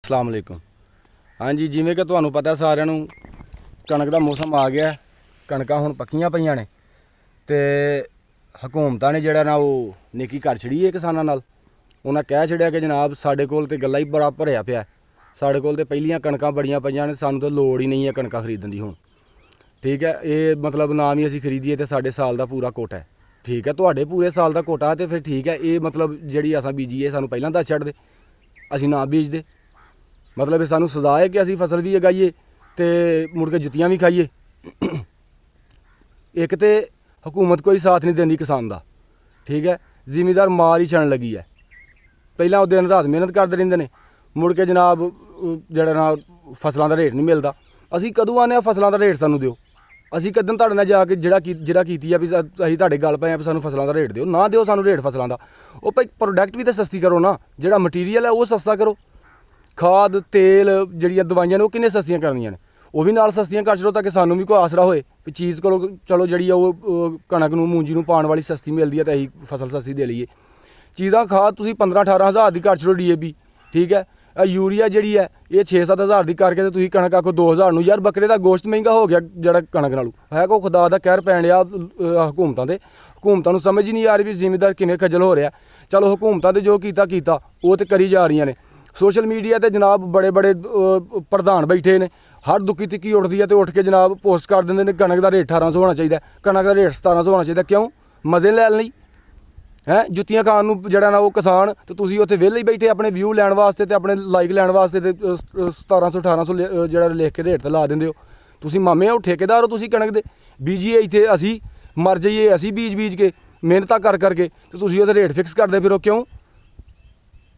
अस्सलाम वालेकुम। हाँ जी, जिमें कि तुहानूं पता सारिਆਂ ਨੂੰ कणक का मौसम आ गया। कणकां हुण पक्कीਆਂ पईਆਂ ने ते हकूमतां ने जिहड़ा ना वो नेकी कर छड़ी है किसानां नाल। उन्हां कह छड़िया कि जनाब साडे कोल ते गल्ला ही बड़ा भरिया पिया, साडे कोल ते पहिलियां कणकां बड़ियां पईयां ने, सानूं तो लोड़ ही नहीं है कणकां खरीदण दी हुण। ठीक है, ये मतलब ना भी असीं खरीदीए तो साडे साल दा पूरा कोटा है। ठीक है, तुहाडे पूरे साल दा कोटा तो फिर ठीक है, ये मतलब जिहड़ी असां बीजीए सानूं पहिलां दस छड्डदे, असीं ना बीजदे। मतलब ये सानूं सज़ा है कि असीं फसल भी उगाईए ते मुड़ के जुत्तियां भी खाईए। एक तो हुकूमत कोई साथ नहीं देंदी किसान दा। ठीक है, जिमीदार मार ही छड़न लगी है। पहलां वो दिन रात मेहनत करते रहिंदे ने, मुड़ के जनाब जिहड़ा ना फसलों का रेट नहीं मिलता। असीं कदों आने फसलों का रेट सानूं दिओ, असीं कदों तुहाडे नाल जाके जिहड़ा कीती है भी असीं तुहाडे गल पए आ भी सानूं फसलों का रेट दिओ, ना दिओ सानूं रेट फसलों का। वो भाई प्रोडक्ट भी तो सस्ती करो ना, जिहड़ा मटीरियल है वो सस्ता करो। खाद तेल जिहड़ियां दवाइयां ने वो किन्ने सस्तियां करनियां ने, वो भी नाल सस्तियां कर छड़ो ताकि सानूं भी कोई आसरा होए भी चीज़ को चलो जिहड़ी वो कणक नूं मूंजी नूं पाउण वाली सस्ती मिलदी है तो असीं फसल सस्ती दे लईए। चीज़ां खाद तुसीं 15-18 हज़ार दी कर छड़ो DAP। ठीक है, यूरिया जिहड़ी है ये 6-7 हज़ार दी करके ते तुसीं कणक आखो 2 हज़ार नूं। यार बकरे दा गोश्त महंगा हो गया जिहड़ा कणक नालों है, कोई खुदा दा कहर पैण डिया हुकूमतां ते। हुकूमतां नूं समझ ही नहीं आ रही भी जिमीदार किन्ने खज्जल हो रहा। चलो हुकूमतां ते जो कीता वो ते करी जा रही ने। सोशल मीडिया ते जनाब बड़े बड़े प्रधान बैठे ने, हर दुखी तिक्की उठदी है तो उठ के जनाब पोस्ट कर देंदे ने कणक का रेट 1800 होना चाहिए, कणक का रेट 1700 होना चाहिए। क्यों? मजे लैण लई है, जुत्तियां खाण नूं जिहड़ा ना वो किसान ते तुसीं उत्थे विहले ही बैठे अपने व्यू लैण वास्ते ते अपने लाइक लैण वास्ते ते 1700-1800 जिहड़ा लिख के रेट ते ला दिंदे हो। तुसीं मामे हो, ठेकेदार हो तुसीं कणक दे, बीजीए इत्थे असीं मर जाइए, असीं बीज के मेहनतां कर करके ते तुसीं उत्थे रेट फिक्स करदे फिरो। क्यों?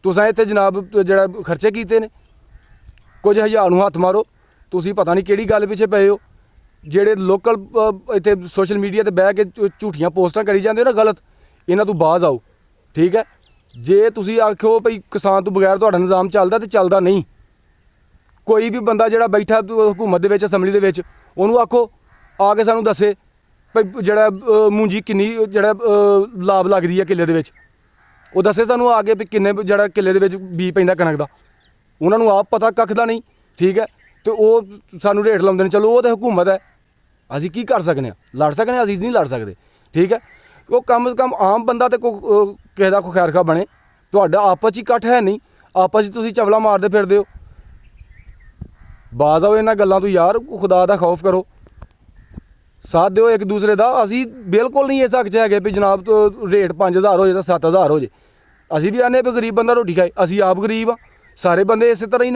तुसां इत्थे जनाब जिहड़ा खर्चे कीते ने, कुछ हज़ार नूं हत्थ मारो, तुसीं पता नहीं किहड़ी गल पिछे पए हो। जिहड़े लोकल इत्थे सोशल मीडिया ते बह के झूठियां पोस्टां करी जांदे हो ना गलत, इन्हां तों बाज आओ। ठीक है, जे तुसीं आखो भई किसान तो बगैर तुहाडा निज़ाम चलदा ते चलदा नहीं। कोई भी बंदा जिहड़ा बैठा हुकूमत दे विच असैंबली दे विच उहनूं आखो आ के सानूं दस्से भई जिहड़ा मूंजी किन्नी जिहड़ा लाभ लगदी है किल्ले दे विच, वो दस्से सानूं आ के भी किन्ने जिहड़ा किल्ले दे विच बीज पैंदा कणक दा। उहनां नूं आप पता कक्ख दा नहीं। ठीक है, तो वो सानूं रेट लाउंदे ने। चलो वो तो हुकूमत है, असीं की कर सकने, लड़ सकने, असीं नहीं लड़ सकते। ठीक है, वो कम से कम आम बंदा तो किसी का खैर खा बने। तुहाडा आपस च इकट्ठ है नहीं, आपस च तुसीं चवला मारदे फिरदे हो। बाज आओ इन्हां गल्लां तों यार, खुदा दा खौफ करो, साथ दिओ एक दूसरे का। असीं बिल्कुल नहीं इस हक च है भी जनाब तो रेट 5000 हो जाए तो 7000 हो जाए। असीं भी आने भी गरीब बंदा रोटी खाए, असीं आप गरीब हाँ, सारे बंदे इस तरह ही ने।